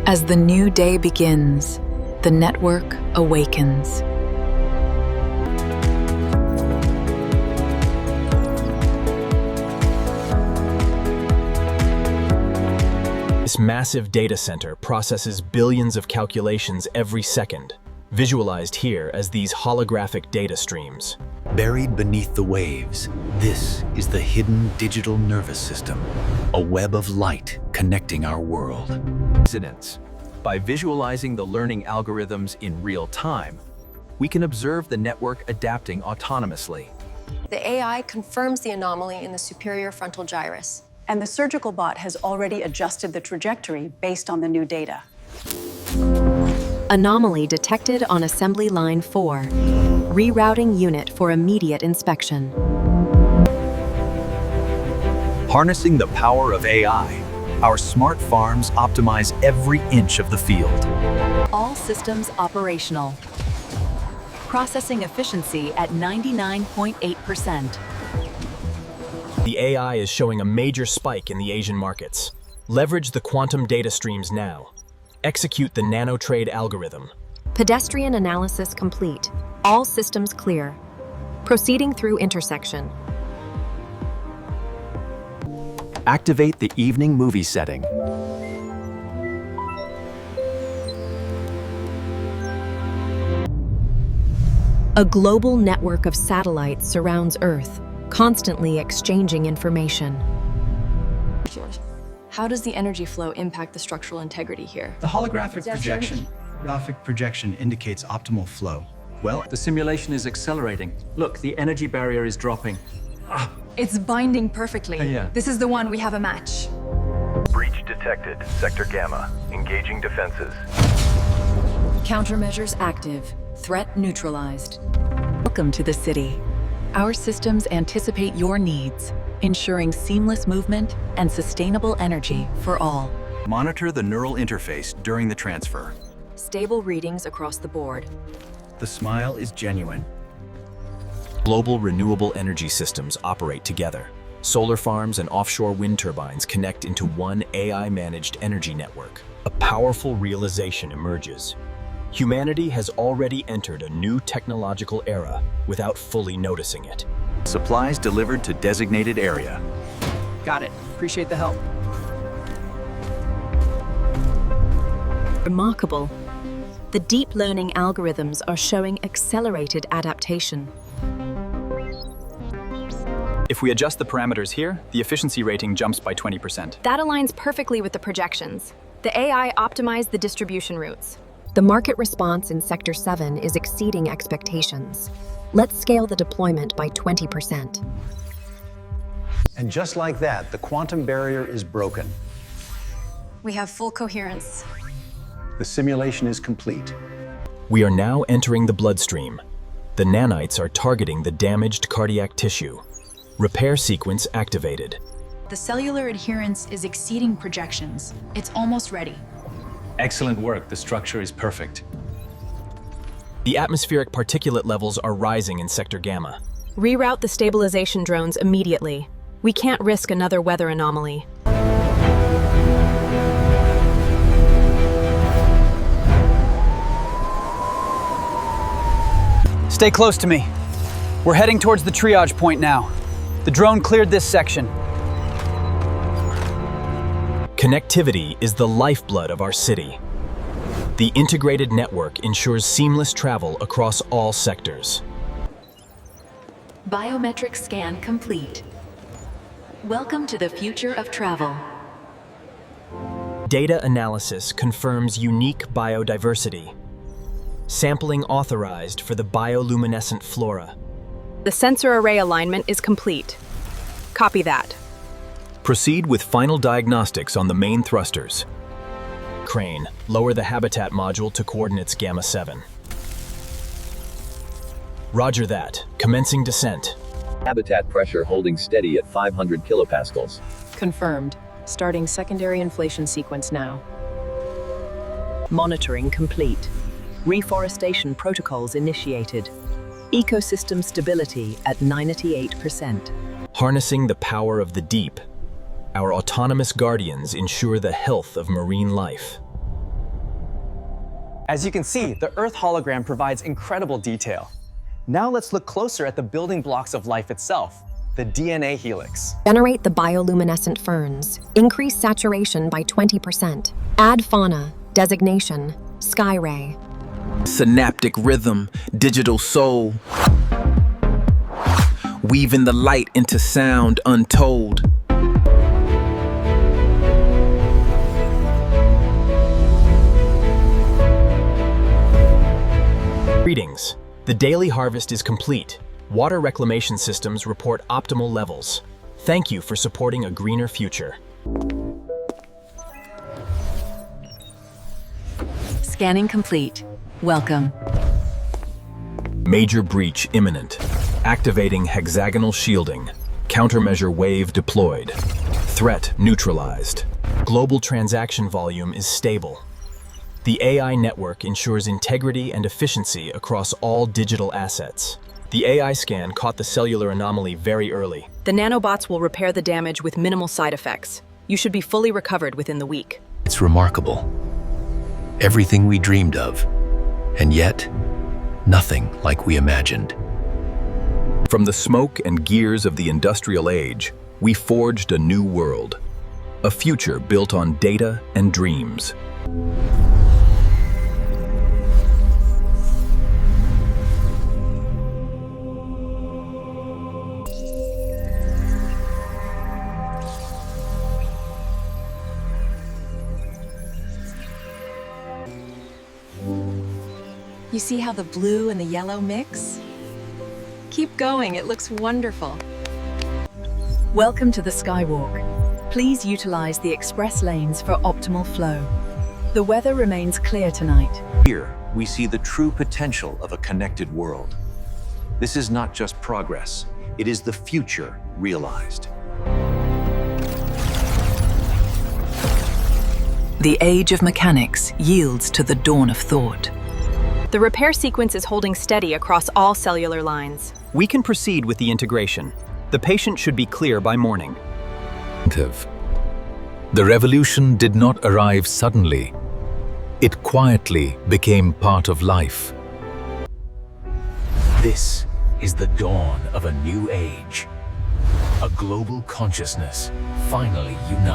As the new day begins, the network awakens. This massive data center processes billions of calculations every second, visualized here as these holographic data streams. Buried beneath the waves, this is the hidden digital nervous system, a web of light connecting our world. By visualizing the learning algorithms in real time, we can observe the network adapting autonomously. The AI confirms the anomaly in the superior frontal gyrus. And the surgical bot has already adjusted the trajectory based on the new data. Anomaly detected on assembly line 4. Rerouting unit for immediate inspection. Harnessing the power of AI, our smart farms optimize every inch of the field. All systems operational. Processing efficiency at 99.8%. The AI is showing a major spike in the Asian markets. Leverage the quantum data streams now. Execute the nanotrade algorithm. Pedestrian analysis complete. All systems clear. Proceeding through intersection. Activate the evening movie setting. A global network of satellites surrounds Earth, constantly exchanging information. How does the energy flow impact the structural integrity here? The holographic projection indicates optimal flow. Well, the simulation is accelerating. Look, the energy barrier is dropping. It's binding perfectly. Yeah. This is the one, we have a match. Breach detected. Sector Gamma. Engaging defenses. Countermeasures active. Threat neutralized. Welcome to the city. Our systems anticipate your needs, ensuring seamless movement and sustainable energy for all. Monitor the neural interface during the transfer. Stable readings across the board. The smile is genuine. Global renewable energy systems operate together. Solar farms and offshore wind turbines connect into one AI-managed energy network. A powerful realization emerges. Humanity has already entered a new technological era without fully noticing it. Supplies delivered to designated area. Got it. Appreciate the help. Remarkable. The deep learning algorithms are showing accelerated adaptation. If we adjust the parameters here, the efficiency rating jumps by 20%. That aligns perfectly with the projections. The AI optimized the distribution routes. The market response in Sector 7 is exceeding expectations. Let's scale the deployment by 20%. And just like that, the quantum barrier is broken. We have full coherence. The simulation is complete. We are now entering the bloodstream. The nanites are targeting the damaged cardiac tissue. Repair sequence activated. The cellular adherence is exceeding projections. It's almost ready. Excellent work. The structure is perfect. The atmospheric particulate levels are rising in Sector Gamma. Reroute the stabilization drones immediately. We can't risk another weather anomaly. Stay close to me. We're heading towards the triage point now. The drone cleared this section. Connectivity is the lifeblood of our city. The integrated network ensures seamless travel across all sectors. Biometric scan complete. Welcome to the future of travel. Data analysis confirms unique biodiversity. Sampling authorized for the bioluminescent flora. The sensor array alignment is complete. Copy that. Proceed with final diagnostics on the main thrusters. Crane, lower the habitat module to coordinates Gamma 7. Roger that. Commencing descent. Habitat pressure holding steady at 500 kilopascals. Confirmed. Starting secondary inflation sequence now. Monitoring complete. Reforestation protocols initiated. Ecosystem stability at 98%. Harnessing the power of the deep, our autonomous guardians ensure the health of marine life. As you can see, the Earth hologram provides incredible detail. Now let's look closer at the building blocks of life itself, the DNA helix. Generate the bioluminescent ferns. Increase saturation by 20%. Add fauna. Designation: Skyray. Synaptic rhythm, digital soul. Weaving the light into sound untold. Greetings. The daily harvest is complete. Water reclamation systems report optimal levels. Thank you for supporting a greener future. Scanning complete. Welcome. Major breach imminent. Activating hexagonal shielding. Countermeasure wave deployed. Threat neutralized. Global transaction volume is stable. The AI network ensures integrity and efficiency across all digital assets. The AI scan caught the cellular anomaly very early. The nanobots will repair the damage with minimal side effects. You should be fully recovered within the week. It's remarkable. Everything we dreamed of, and yet, nothing like we imagined. From the smoke and gears of the industrial age, we forged a new world. A future built on data and dreams. You see how the blue and the yellow mix? Keep going, it looks wonderful. Welcome to the Skywalk. Please utilize the express lanes for optimal flow. The weather remains clear tonight. Here, we see the true potential of a connected world. This is not just progress, it is the future realized. The age of mechanics yields to the dawn of thought. The repair sequence is holding steady across all cellular lines. We can proceed with the integration. The patient should be clear by morning. The revolution did not arrive suddenly. It quietly became part of life. This is the dawn of a new age. A global consciousness finally united.